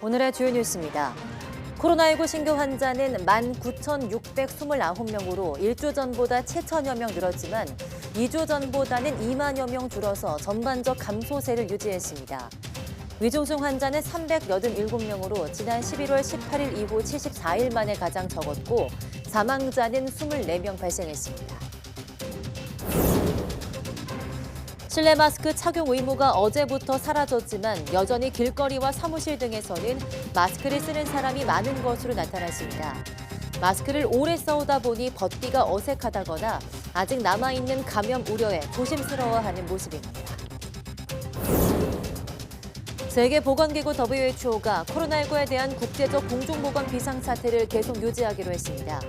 오늘의 주요 뉴스입니다. 코로나19 신규 환자는 19,629명으로 1주 전보다 7천여 명 늘었지만 2주 전보다는 2만여 명 줄어서 전반적 감소세를 유지했습니다. 위중증 환자는 387명으로 지난 11월 18일 이후 74일 만에 가장 적었고 사망자는 24명 발생했습니다. 실내 마스크 착용 의무가 어제부터 사라졌지만 여전히 길거리와 사무실 등에서는 마스크를 쓰는 사람이 많은 것으로 나타났습니다. 마스크를 오래 써오다 보니 벗기가 어색하다거나 아직 남아있는 감염 우려에 조심스러워하는 모습입니다. 세계보건기구 WHO가 코로나19에 대한 국제적 공중보건 비상사태를 계속 유지하기로 했습니다.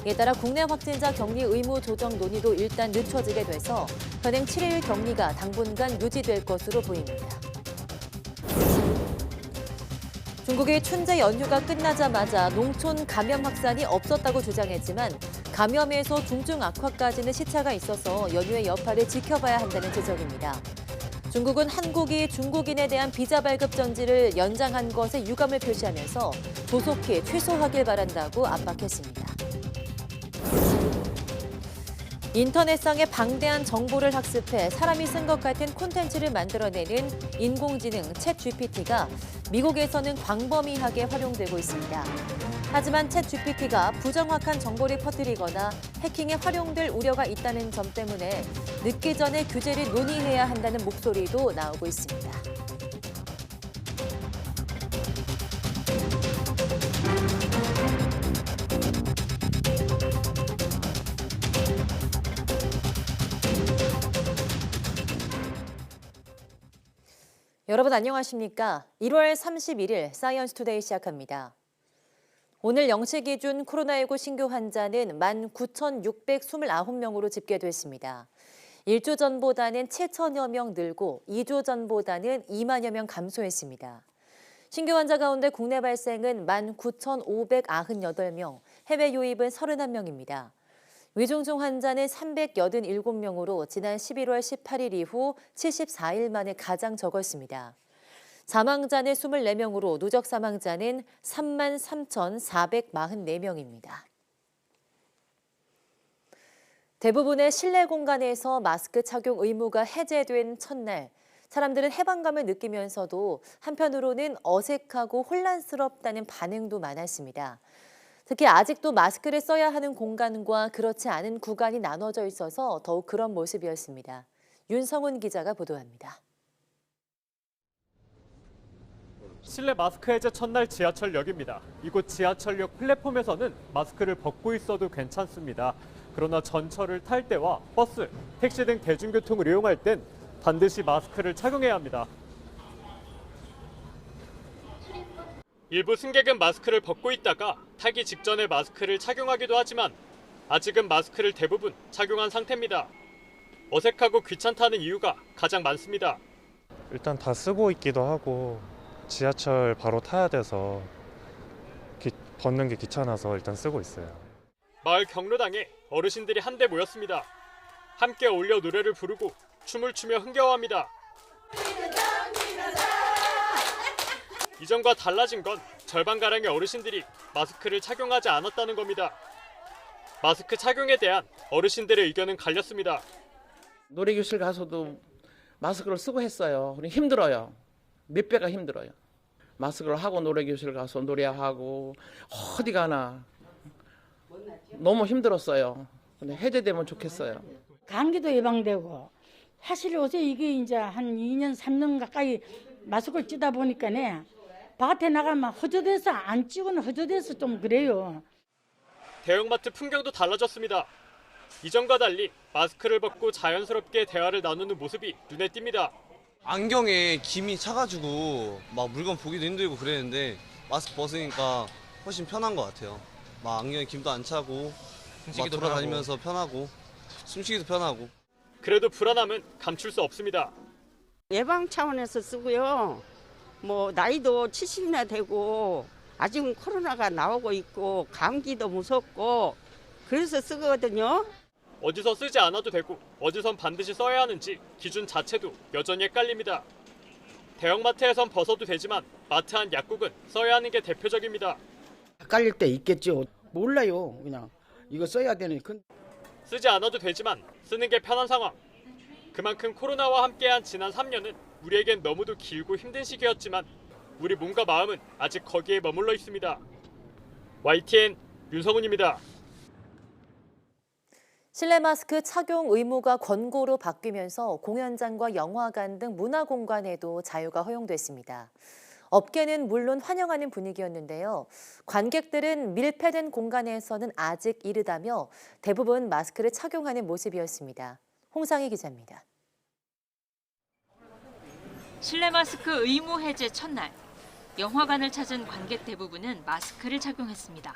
이에 따라 국내 확진자 격리 의무 조정 논의도 일단 늦춰지게 돼서 현행 7일 격리가 당분간 유지될 것으로 보입니다. 중국이 춘제 연휴가 끝나자마자 농촌 감염 확산이 없었다고 주장했지만 감염에서 중증 악화까지는 시차가 있어서 연휴의 여파를 지켜봐야 한다는 지적입니다. 중국은 한국이 중국인에 대한 비자 발급 정지를 연장한 것에 유감을 표시하면서 조속히 취소하길 바란다고 압박했습니다. 인터넷상의 방대한 정보를 학습해 사람이 쓴 것 같은 콘텐츠를 만들어내는 인공지능 챗GPT가 미국에서는 광범위하게 활용되고 있습니다. 하지만 챗GPT가 부정확한 정보를 퍼뜨리거나 해킹에 활용될 우려가 있다는 점 때문에 늦기 전에 규제를 논의해야 한다는 목소리도 나오고 있습니다. 여러분 안녕하십니까? 1월 31일 사이언스 투데이 시작합니다. 오늘 0시 기준 코로나19 신규 환자는 19,629명으로 집계됐습니다. 1주 전보다는 7천여 명 늘고 2주 전보다는 2만여 명 감소했습니다. 신규 환자 가운데 국내 발생은 19,598명, 해외 유입은 31명입니다. 위중증 환자는 387명으로 지난 11월 18일 이후 74일 만에 가장 적었습니다. 사망자는 24명으로 누적 사망자는 33,444명입니다. 대부분의 실내 공간에서 마스크 착용 의무가 해제된 첫날, 사람들은 해방감을 느끼면서도 한편으로는 어색하고 혼란스럽다는 반응도 많았습니다. 특히 아직도 마스크를 써야 하는 공간과 그렇지 않은 구간이 나눠져 있어서 더욱 그런 모습이었습니다. 윤성훈 기자가 보도합니다. 실내 마스크 해제 첫날 지하철역입니다. 이곳 지하철역 플랫폼에서는 마스크를 벗고 있어도 괜찮습니다. 그러나 전철을 탈 때와 버스, 택시 등 대중교통을 이용할 땐 반드시 마스크를 착용해야 합니다. 일부 승객은 마스크를 벗고 있다가 타기 직전에 마스크를 착용하기도 하지만 아직은 마스크를 대부분 착용한 상태입니다. 어색하고 귀찮다는 이유가 가장 많습니다. 일단 다 쓰고 있기도 하고 지하철 바로 타야 돼서 벗는 게 귀찮아서 일단 쓰고 있어요. 마을 경로당에 어르신들이 한데 모였습니다. 함께 어울려 노래를 부르고 춤을 추며 흥겨워합니다. 이전과 달라진 건 절반가량의 어르신들이 마스크를 착용하지 않았다는 겁니다. 마스크 착용에 대한 어르신들의 의견은 갈렸습니다. 노래교실 가서도 마스크를 쓰고 했어요. 그럼 힘들어요. 몇 배가 힘들어요. 마스크를 하고 노래교실 가서 노래하고 어디 가나 너무 힘들었어요. 근데 해제되면 좋겠어요. 감기도 예방되고 사실 요새 이게 이제 한 2년, 3년 가까이 마스크를 쓰다 보니까네 밭에 나가면 허전해서 안 찍고는 허전해서 좀 그래요. 대형마트 풍경도 달라졌습니다. 이전과 달리 마스크를 벗고 자연스럽게 대화를 나누는 모습이 눈에 띕니다. 안경에 김이 차가지고 막 물건 보기도 힘들고 그랬는데 마스크 벗으니까 훨씬 편한 것 같아요. 막 안경에 김도 안 차고 막 돌아다니면서 편하고 숨쉬기도 편하고. 그래도 불안함은 감출 수 없습니다. 예방 차원에서 쓰고요. 뭐 나이도 70이나 되고 아직은 코로나가 나오고 있고 감기도 무섭고 그래서 쓰거든요. 어디서 쓰지 않아도 되고 어디선 반드시 써야 하는지 기준 자체도 여전히 헷갈립니다. 대형마트에선 벗어도 되지만 마트 안 약국은 써야 하는 게 대표적입니다. 헷갈릴 때 있겠죠. 몰라요. 그냥 이거 써야 되는 쓰지 않아도 되지만 쓰는 게 편한 상황. 그만큼 코로나와 함께한 지난 3년은 우리에겐 너무도 길고 힘든 시기였지만 우리 몸과 마음은 아직 거기에 머물러 있습니다. YTN 윤성훈입니다. 실내 마스크 착용 의무가 권고로 바뀌면서 공연장과 영화관 등 문화공간에도 자유가 허용됐습니다. 업계는 물론 환영하는 분위기였는데요. 관객들은 밀폐된 공간에서는 아직 이르다며 대부분 마스크를 착용하는 모습이었습니다. 홍상희 기자입니다. 실내 마스크 의무 해제 첫날, 영화관을 찾은 관객 대부분은 마스크를 착용했습니다.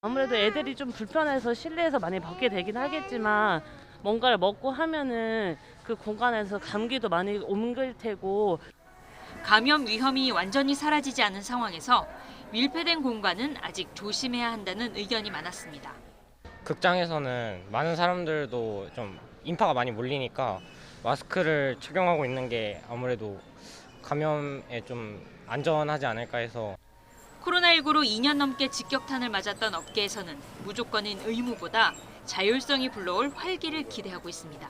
아무래도 애들이 좀 불편해서 실내에서 많이 벗게 되긴 하겠지만 뭔가를 먹고 하면은 그 공간에서 감기도 많이 옮길 테고 감염 위험이 완전히 사라지지 않은 상황에서 밀폐된 공간은 아직 조심해야 한다는 의견이 많았습니다. 극장에서는 많은 사람들도 좀 인파가 많이 몰리니까 마스크를 착용하고 있는 게 아무래도 감염에 좀 안전하지 않을까 해서. 코로나19로 2년 넘게 직격탄을 맞았던 업계에서는 무조건인 의무보다 자율성이 불러올 활기를 기대하고 있습니다.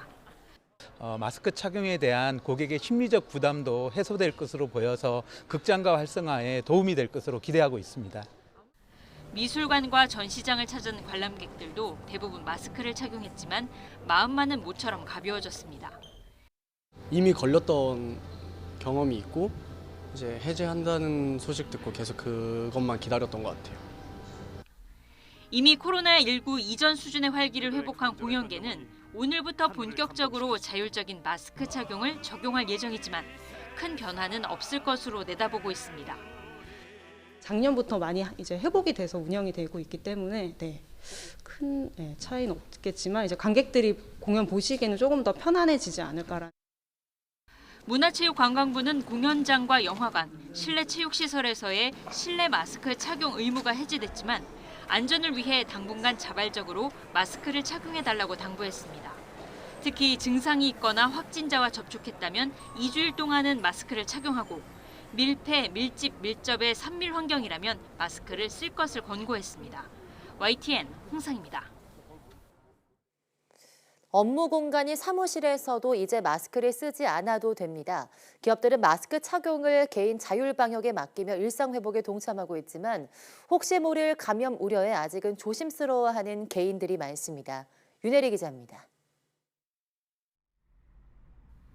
마스크 착용에 대한 고객의 심리적 부담도 해소될 것으로 보여서 극장가 활성화에 도움이 될 것으로 기대하고 있습니다. 미술관과 전시장을 찾은 관람객들도 대부분 마스크를 착용했지만 마음만은 모처럼 가벼워졌습니다. 이미 걸렸던 경험이 있고 이제 해제한다는 소식 듣고 계속 그것만 기다렸던 것 같아요. 이미 코로나19 이전 수준의 활기를 회복한 공연계는 오늘부터 본격적으로 자율적인 마스크 착용을 적용할 예정이지만 큰 변화는 없을 것으로 내다보고 있습니다. 작년부터 많이 이제 회복이 돼서 운영이 되고 있기 때문에 큰 차이는 없겠지만 이제 관객들이 공연 보시기에는 조금 더 편안해지지 않을까라는. 문화체육관광부는 공연장과 영화관, 실내 체육시설에서의 실내 마스크 착용 의무가 해제됐지만 안전을 위해 당분간 자발적으로 마스크를 착용해달라고 당부했습니다. 특히 증상이 있거나 확진자와 접촉했다면 2주일 동안은 마스크를 착용하고 밀폐, 밀집, 밀접의 산밀 환경이라면 마스크를 쓸 것을 권고했습니다. YTN 홍상입니다. 업무 공간인 사무실에서도 이제 마스크를 쓰지 않아도 됩니다. 기업들은 마스크 착용을 개인 자율 방역에 맡기며 일상 회복에 동참하고 있지만 혹시 모를 감염 우려에 아직은 조심스러워하는 개인들이 많습니다. 윤혜리 기자입니다.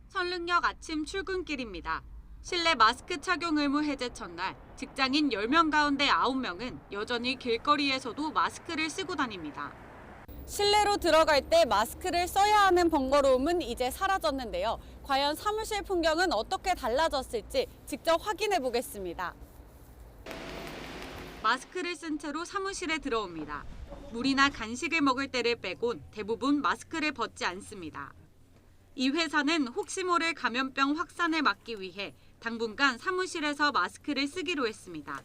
설릉역 아침 출근길입니다. 실내 마스크 착용 의무 해제 첫날, 직장인 10명 가운데 9명은 여전히 길거리에서도 마스크를 쓰고 다닙니다. 실내로 들어갈 때 마스크를 써야 하는 번거로움은 이제 사라졌는데요. 과연 사무실 풍경은 어떻게 달라졌을지 직접 확인해 보겠습니다. 마스크를 쓴 채로 사무실에 들어옵니다. 물이나 간식을 먹을 때를 빼곤 대부분 마스크를 벗지 않습니다. 이 회사는 혹시 모를 감염병 확산을 막기 위해 당분간 사무실에서 마스크를 쓰기로 했습니다.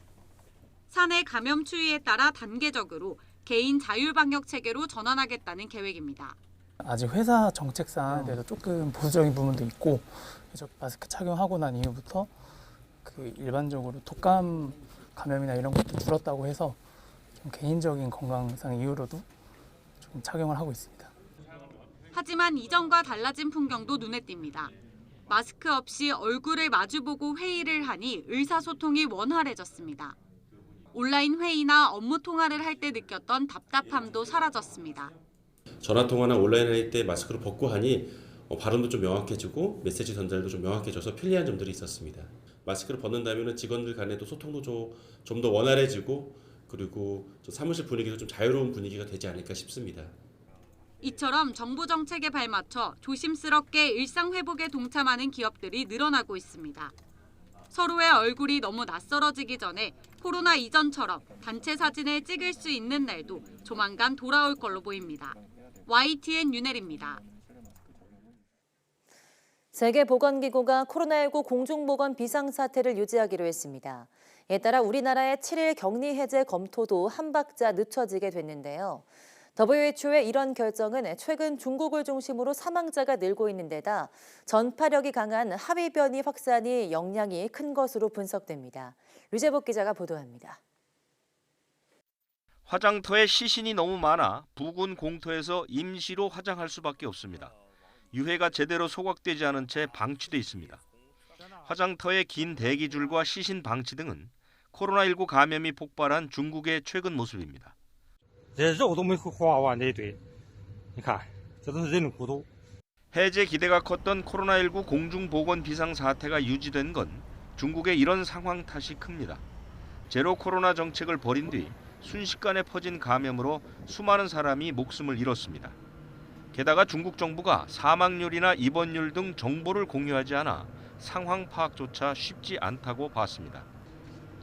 사내 감염 추이에 따라 단계적으로 개인 자율방역 체계로 전환하겠다는 계획입니다. 아직 회사 정책상에도 조금 보수적인 부분도 있고 마스크 착용하고 난 이후부터 일반적으로 독감 감염이나 이런 것도 줄었다고 해서 좀 개인적인 건강상 이유로도 좀 착용을 하고 있습니다. 하지만 이전과 달라진 풍경도 눈에 띕니다. 마스크 없이 얼굴을 마주보고 회의를 하니 의사소통이 원활해졌습니다. 온라인 회의나 업무 통화를 할 때 느꼈던 답답함도 사라졌습니다. 전화 통화나 온라인 할 때 마스크를 벗고 하니 발음도 좀 명확해지고 메시지 전달도 좀 명확해져서 편리한 점들이 있었습니다. 마스크를 벗는다면 직원들 간에도 소통도 좀 더 원활해지고 그리고 사무실 분위기도 좀 자유로운 분위기가 되지 않을까 싶습니다. 이처럼 정부 정책에 발맞춰 조심스럽게 일상 회복에 동참하는 기업들이 늘어나고 있습니다. 서로의 얼굴이 너무 낯설어지기 전에 코로나 이전처럼 단체 사진을 찍을 수 있는 날도 조만간 돌아올 걸로 보입니다. YTN 윤혜리입니다. 세계보건기구가 코로나19 공중보건 비상사태를 유지하기로 했습니다. 이에 따라 우리나라의 7일 격리 해제 검토도 한 박자 늦춰지게 됐는데요. WHO의 이런 결정은 최근 중국을 중심으로 사망자가 늘고 있는 데다 전파력이 강한 하위 변이 확산이 영향이 큰 것으로 분석됩니다. 류재복 기자가 보도합니다. 화장터에 시신이 너무 많아 부근 공터에서 임시로 화장할 수밖에 없습니다. 유해가 제대로 소각되지 않은 채 방치돼 있습니다. 화장터의 긴 대기줄과 시신 방치 등은 코로나19 감염이 폭발한 중국의 최근 모습입니다. 해제 기대가 컸던 코로나19 공중보건 비상사태가 유지된 건 중국의 이런 상황 탓이 큽니다. 제로 코로나 정책을 벌인 뒤 순식간에 퍼진 감염으로 수많은 사람이 목숨을 잃었습니다. 게다가 중국 정부가 사망률이나 입원율 등 정보를 공유하지 않아 상황 파악조차 쉽지 않다고 봤습니다.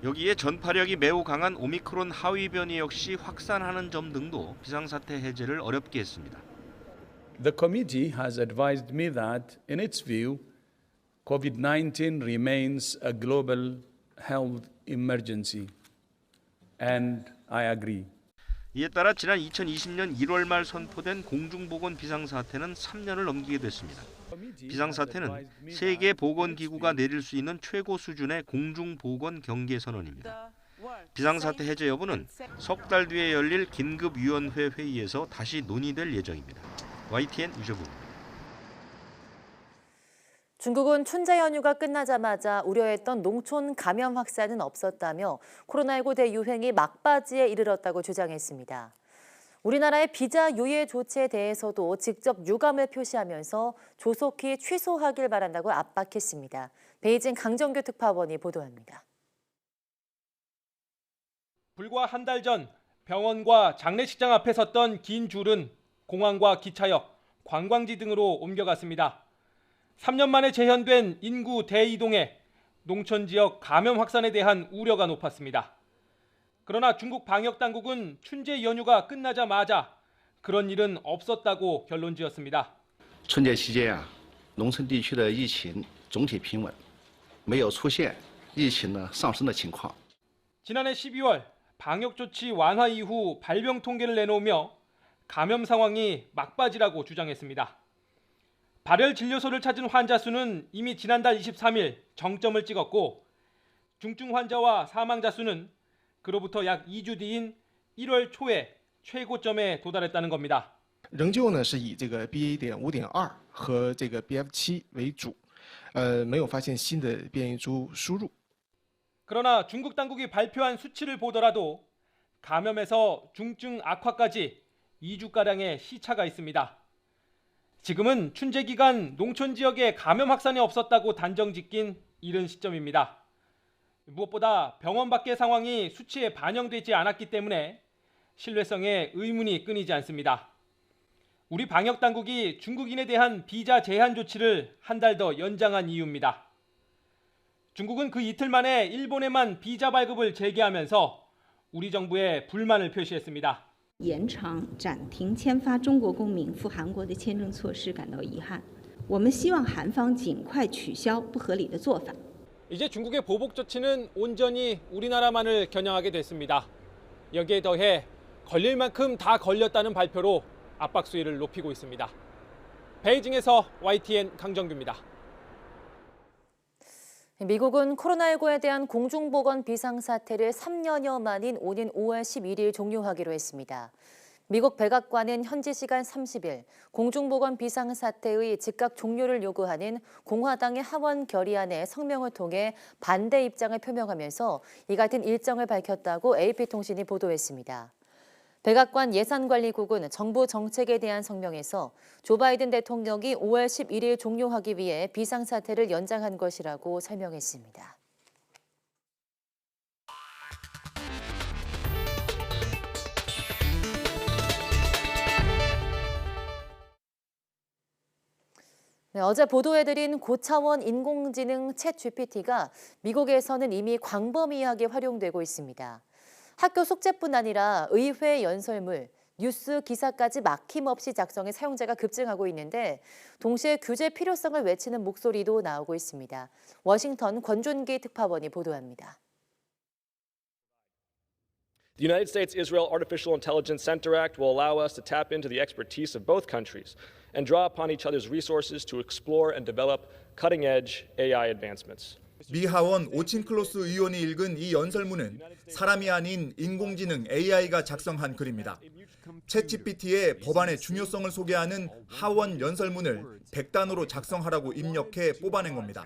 여기에 전파력이 매우 강한 오미크론 하위 변이 역시 확산하는 점 등도 비상사태 해제를 어렵게 했습니다. The committee has advised me that, in its view, COVID-19 remains a global health emergency, and I agree. 이에 따라 지난 2020년 1월 말 선포된 공중보건 비상사태는 3년을 넘기게 됐습니다. 비상사태는 세계 보건기구가 내릴 수 있는 최고 수준의 공중보건 경계 선언입니다. 비상사태 해제 여부는 석 달 뒤에 열릴 긴급위원회 회의에서 다시 논의될 예정입니다. YTN 유재부입니다. 중국은 춘제 연휴가 끝나자마자 우려했던 농촌 감염 확산은 없었다며 코로나19 대유행이 막바지에 이르렀다고 주장했습니다. 우리나라의 비자 유예 조치에 대해서도 직접 유감을 표시하면서 조속히 취소하길 바란다고 압박했습니다. 베이징 강정규 특파원이 보도합니다. 불과 한 달 전 병원과 장례식장 앞에 섰던 긴 줄은 공항과 기차역, 관광지 등으로 옮겨갔습니다. 3년 만에 재현된 인구 대이동에 농촌 지역 감염 확산에 대한 우려가 높았습니다. 그러나 중국 방역당국은 춘제 연휴가 끝나자마자 그런 일은 없었다고 결론지었습니다. 春节期间农村地区的疫情总体平稳，没有出现疫情上升的情况。 지난해 12월 방역 조치 완화 이후 발병 통계를 내놓으며 감염 상황이 막바지라고 주장했습니다. 발열 진료소를 찾은 환자 수는 이미 지난달 23일 정점을 찍었고 중증 환자와 사망자 수는 그로부터 약 2주 뒤인 1월 초에 최고점에 도달했다는 겁니다. 仍旧呢是以这个 BA.5.2 和这个 BF7 为主，没有发现新的变异株输入。 그러나 중국 당국이 발표한 수치를 보더라도 감염에서 중증 악화까지 2주가량의 시차가 있습니다. 지금은 춘제 기간 농촌 지역에 감염 확산이 없었다고 단정짓긴 이른 시점입니다. 무엇보다 병원 밖의 상황이 수치에 반영되지 않았기 때문에 신뢰성에 의문이 끊이지 않습니다. 우리 방역 당국이 중국인에 대한 비자 제한 조치를 한 달 더 연장한 이유입니다. 중국은 그 이틀 만에 일본에만 비자 발급을 재개하면서 우리 정부에 불만을 표시했습니다. 延长暂停签发中国公民赴韩国的签证措施感到遗憾。我们希望韩方尽快取消不合理的做法。 이제 중국의 보복 조치는 온전히 우리나라만을 겨냥하게 됐습니다. 여기에 더해 걸릴 만큼 다 걸렸다는 발표로 압박 수위를 높이고 있습니다. 베이징에서 YTN 강정규입니다. 미국은 코로나19에 대한 공중보건 비상사태를 3년여 만인 오는 5월 11일 종료하기로 했습니다. 미국 백악관은 현지 시간 30일 공중보건 비상사태의 즉각 종료를 요구하는 공화당의 하원 결의안에 성명을 통해 반대 입장을 표명하면서 이 같은 일정을 밝혔다고 AP통신이 보도했습니다. 백악관 예산관리국은 정부 정책에 대한 성명에서 조 바이든 대통령이 5월 11일 종료하기 위해 비상사태를 연장한 것이라고 설명했습니다. 네, 어제 보도해드린 고차원 인공지능 챗 GPT가 미국에서는 이미 광범위하게 활용되고 있습니다. 학교 숙제뿐 아니라 의회 연설물, 뉴스 기사까지 막힘없이 작성해 사용자가 급증하고 있는데 동시에 규제 필요성을 외치는 목소리도 나오고 있습니다. 워싱턴 권준기 특파원이 보도합니다. The United States-Israel Artificial Intelligence Center Act will allow us to tap into the expertise of both countries and draw upon each other's resources to explore and develop cutting-edge AI advancements. 미 하원 오친클로스 의원이 읽은 이 연설문은 사람이 아닌 인공지능 AI가 작성한 글입니다. 챗GPT의 법안의 중요성을 소개하는 하원 연설문을 100단어로 작성하라고 입력해 뽑아낸 겁니다.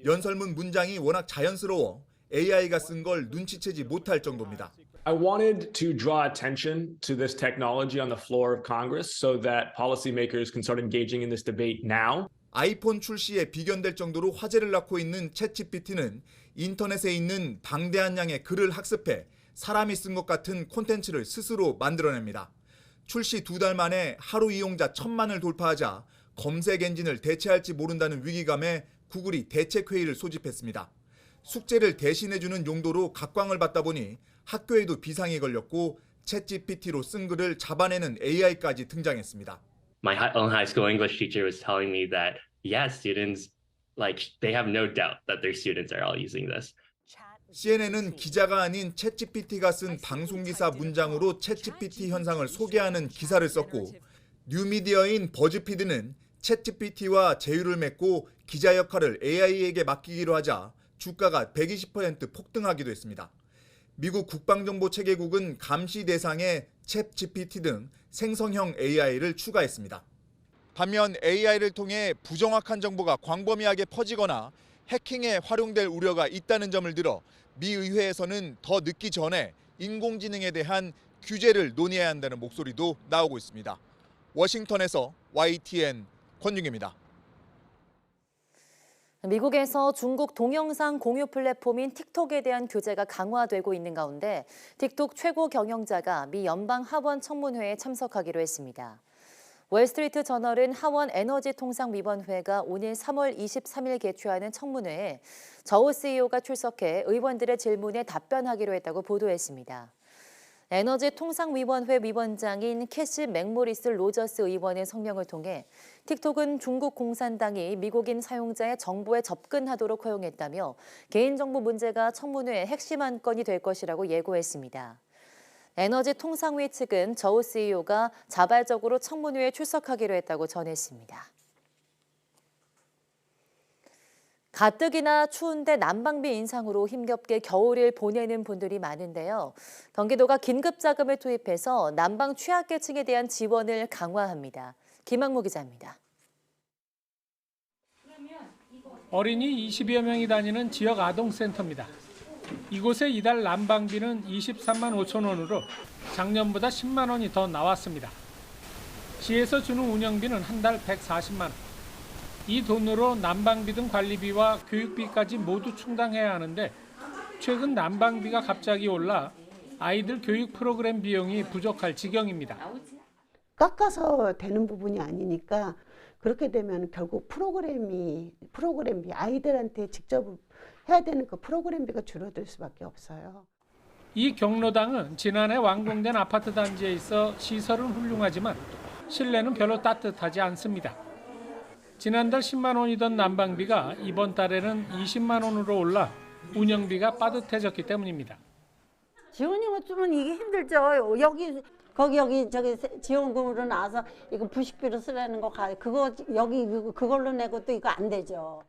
연설문 문장이 워낙 자연스러워 AI가 쓴 걸 눈치채지 못할 정도입니다. I wanted to draw attention to this technology on the floor of Congress so that policymakers can start engaging in this debate now. 아이폰 출시에 비견될 정도로 화제를 낳고 있는 챗GPT는 인터넷에 있는 방대한 양의 글을 학습해 사람이 쓴 것 같은 콘텐츠를 스스로 만들어냅니다. 출시 2달 만에 하루 이용자 1000만을 돌파하자 검색 엔진을 대체할지 모른다는 위기감에 구글이 대책회의를 소집했습니다. 숙제를 대신해주는 용도로 각광을 받다 보니 학교에도 비상이 걸렸고 챗GPT로 쓴 글을 잡아내는 AI까지 등장했습니다. My own high school English teacher was telling me that, yeah, students, they have no doubt that their students are all using this. CNN은 기자가 아닌 챗GPT가 쓴 방송기사 문장으로 챗GPT 현상을 소개하는 기사를 썼고 뉴미디어인 버즈피드는 챗GPT와 제휴를 맺고 기자 역할을 AI에게 맡기기로 하자 주가가 120% 폭등하기도 했습니다. 미국 국방정보체계국은 감시 대상에 챗GPT 등 생성형 AI를 추가했습니다. 반면 AI를 통해 부정확한 정보가 광범위하게 퍼지거나 해킹에 활용될 우려가 있다는 점을 들어 미 의회에서는 더 늦기 전에 인공지능에 대한 규제를 논의해야 한다는 목소리도 나오고 있습니다. 워싱턴에서 YTN 권중기입니다. 미국에서 중국 동영상 공유 플랫폼인 틱톡에 대한 규제가 강화되고 있는 가운데 틱톡 최고 경영자가 미 연방 하원 청문회에 참석하기로 했습니다. 월스트리트 저널은 하원 에너지통상위원회가 오늘 3월 23일 개최하는 청문회에 저우 CEO가 출석해 의원들의 질문에 답변하기로 했다고 보도했습니다. 에너지통상위원회 위원장인 캐시 맥모리스 로저스 의원의 성명을 통해 틱톡은 중국 공산당이 미국인 사용자의 정보에 접근하도록 허용했다며 개인정보 문제가 청문회의 핵심 안건이 될 것이라고 예고했습니다. 에너지통상위 측은 저우 CEO가 자발적으로 청문회에 출석하기로 했다고 전했습니다. 가뜩이나 추운데 난방비 인상으로 힘겹게 겨울을 보내는 분들이 많은데요. 경기도가 긴급자금을 투입해서 난방 취약계층에 대한 지원을 강화합니다. 김학무 기자입니다. 어린이 20여 명이 다니는 지역 아동센터입니다. 이곳에 이달 난방비는 23만 5천 원으로 작년보다 10만 원이 더 나왔습니다. 시에서 주는 운영비는 한 달 140만 원. 이 돈으로 난방비 등 관리비와 교육비까지 모두 충당해야 하는데 최근 난방비가 갑자기 올라 아이들 교육 프로그램 비용이 부족할 지경입니다. 깎아서 되는 부분이 아니니까 그렇게 되면 결국 프로그램비 아이들한테 직접 해야 되는 그 프로그램비가 줄어들 수밖에 없어요. 이 경로당은 지난해 완공된 아파트 단지에 있어 시설은 훌륭하지만 실내는 별로 따뜻하지 않습니다. 지난달 10만 원이던 난방비가 이번 달에는 20만 원으로 올라 운영비가 빠듯해졌기 때문입니다. 지원이 없으면 이게 힘들죠. 여기 저기 지원금으로 나와서 이거 부식비로 쓰라는 거 그거 여기 그걸로 내고 또 이거 안 되죠.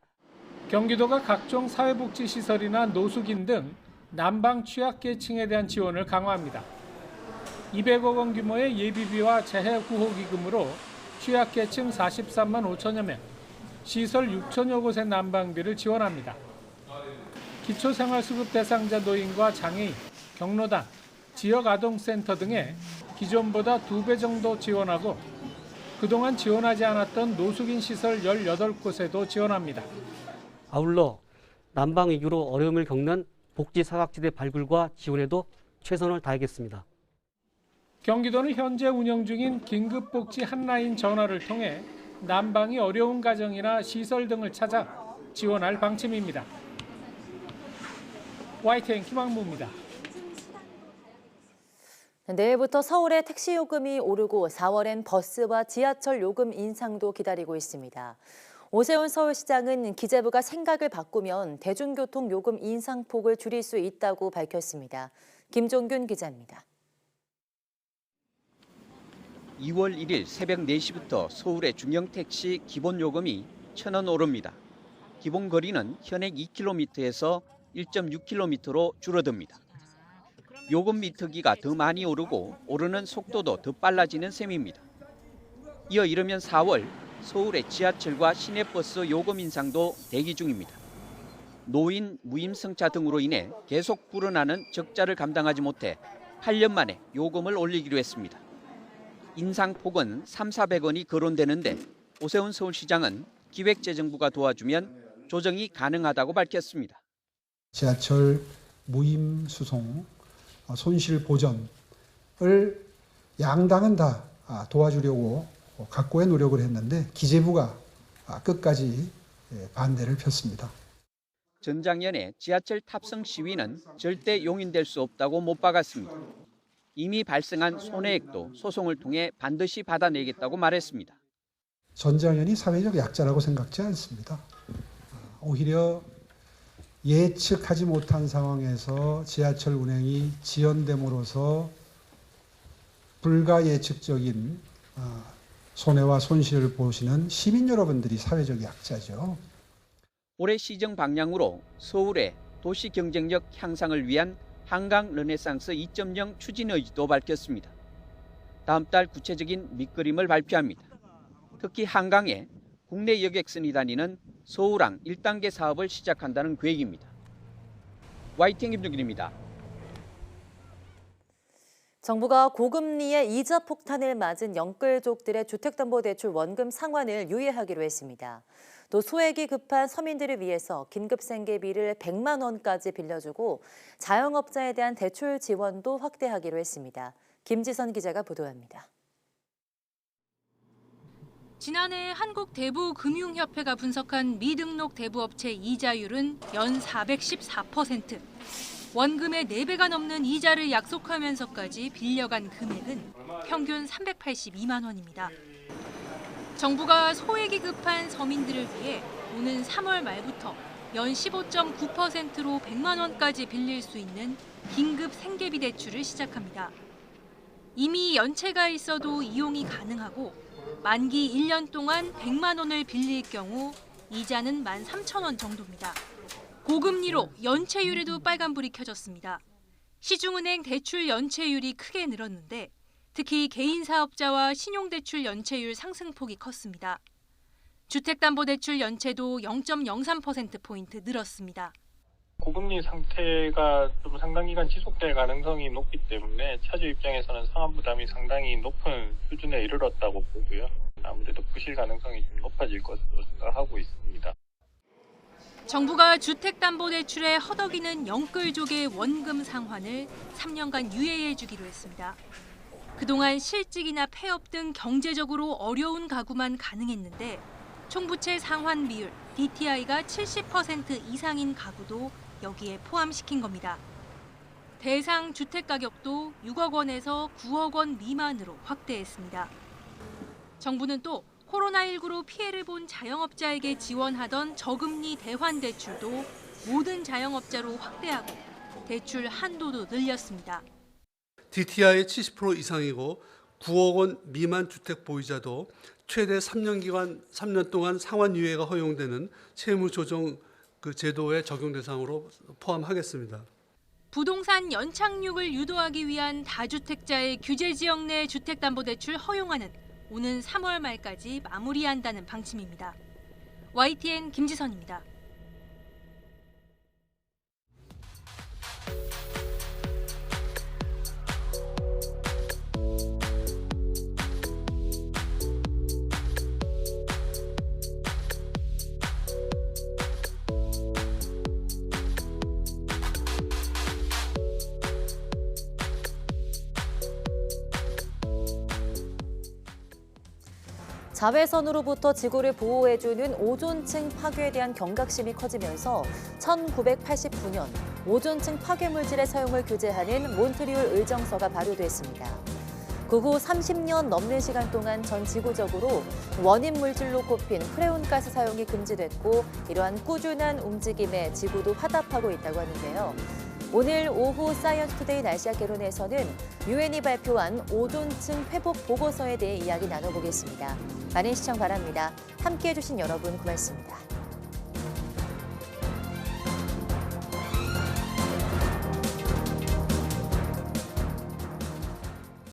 경기도가 각종 사회복지시설이나 노숙인 등 난방 취약계층에 대한 지원을 강화합니다. 200억 원 규모의 예비비와 재해구호기금으로 취약계층 43만 5천여 명, 시설 6천여 곳의 난방비를 지원합니다. 기초생활수급 대상자 노인과 장애인, 경로당, 지역아동센터 등에 기존보다 2배 정도 지원하고 그동안 지원하지 않았던 노숙인 시설 18곳에도 지원합니다. 아울러 난방 위기로 어려움을 겪는 복지 사각지대 발굴과 지원에도 최선을 다하겠습니다. 경기도는 현재 운영 중인 긴급복지 한라인 전화를 통해 난방이 어려운 가정이나 시설 등을 찾아 지원할 방침입니다. YTN 김학무입니다. 내일부터 서울의 택시 요금이 오르고 4월엔 버스와 지하철 요금 인상도 기다리고 있습니다. 오세훈 서울시장은 기재부가 생각을 바꾸면 대중교통 요금 인상폭을 줄일 수 있다고 밝혔습니다. 김종균 기자입니다. 2월 1일 새벽 4시부터 서울의 중형택시 기본요금이 1,000원 오릅니다. 기본 거리는 현행 2km에서 1.6km로 줄어듭니다. 요금 미터기가 더 많이 오르고 오르는 속도도 더 빨라지는 셈입니다. 이어 이르면 4월 서울의 지하철과 시내버스 요금 인상도 대기 중입니다. 노인, 무임승차 등으로 인해 계속 불어나는 적자를 감당하지 못해 8년 만에 요금을 올리기로 했습니다. 인상폭은 300~400원이 거론되는데 오세훈 서울시장은 기획재정부가 도와주면 조정이 가능하다고 밝혔습니다. 지하철 무임 수송, 손실 보전을 양당은 다 도와주려고 각고의 노력을 했는데 기재부가 끝까지 반대를 폈습니다. 전작년에 지하철 탑승 시위는 절대 용인될 수 없다고 못 박았습니다. 이미 발생한 손해액도 소송을 통해 반드시 받아내겠다고 말했습니다. 전작년이 사회적 약자라고 생각지 않습니다. 오히려 예측하지 못한 상황에서 지하철 운행이 지연됨으로써 불가 예측적인 손해와 손실을 보시는 시민 여러분들이 사회적 약자죠. 올해 시정 방향으로 서울의 도시 경쟁력 향상을 위한 한강 르네상스 2.0 추진 의지도 밝혔습니다. 다음 달 구체적인 밑그림을 발표합니다. 특히 한강에 국내 여객선이 다니는 서울항 1단계 사업을 시작한다는 계획입니다. YTN 김종균입니다. 정부가 고금리의 이자 폭탄을 맞은 영끌족들의 주택담보대출 원금 상환을 유예하기로 했습니다. 또 소액이 급한 서민들을 위해서 긴급생계비를 100만 원까지 빌려주고 자영업자에 대한 대출 지원도 확대하기로 했습니다. 김지선 기자가 보도합니다. 지난해 한국대부금융협회가 분석한 미등록 대부업체 이자율은 연 414%. 원금의 4배가 넘는 이자를 약속하면서까지 빌려간 금액은 평균 382만 원입니다. 정부가 소액이 급한 서민들을 위해 오는 3월 말부터 연 15.9%로 100만 원까지 빌릴 수 있는 긴급 생계비 대출을 시작합니다. 이미 연체가 있어도 이용이 가능하고 만기 1년 동안 100만 원을 빌릴 경우 이자는 13,000원 정도입니다. 고금리로 연체율에도 빨간불이 켜졌습니다. 시중은행 대출 연체율이 크게 늘었는데 특히 개인 사업자와 신용대출 연체율 상승폭이 컸습니다. 주택담보대출 연체도 0.03%포인트 늘었습니다. 고금리 상태가 좀 상당 기간 지속될 가능성이 높기 때문에 차주 입장에서는 상환 부담이 상당히 높은 수준에 이르렀다고 보고요. 아무래도 부실 가능성이 좀 높아질 것으로 생각하고 있습니다. 정부가 주택담보대출에 허덕이는 영끌족의 원금 상환을 3년간 유예해 주기로 했습니다. 그동안 실직이나 폐업 등 경제적으로 어려운 가구만 가능했는데 총부채 상환 비율 DTI가 70% 이상인 가구도 여기에 포함시킨 겁니다. 대상 주택 가격도 6억 원에서 9억 원 미만으로 확대했습니다. 정부는 또 코로나19로 피해를 본 자영업자에게 지원하던 저금리 대환 대출도 모든 자영업자로 확대하고 대출 한도도 늘렸습니다. DTI 70% 이상이고 9억 원 미만 주택 보유자도 최대 3년 동안 상환 유예가 허용되는 채무 조정 제도의 적용 대상으로 포함하겠습니다. 부동산 연착륙을 유도하기 위한 다주택자의 규제 지역 내 주택담보대출 허용안은 오는 3월 말까지 마무리한다는 방침입니다. YTN 김지선입니다. 자외선으로부터 지구를 보호해주는 오존층 파괴에 대한 경각심이 커지면서 1989년 오존층 파괴 물질의 사용을 규제하는 몬트리올 의정서가 발효됐습니다. 그 후 30년 넘는 시간 동안 전 지구적으로 원인 물질로 꼽힌 프레온가스 사용이 금지됐고 이러한 꾸준한 움직임에 지구도 화답하고 있다고 하는데요. 오늘 오후 사이언스 투데이 날씨와 개론에서는 유엔이 발표한 오존층 회복 보고서에 대해 이야기 나눠보겠습니다. 많은 시청 바랍니다. 함께해 주신 여러분 고맙습니다.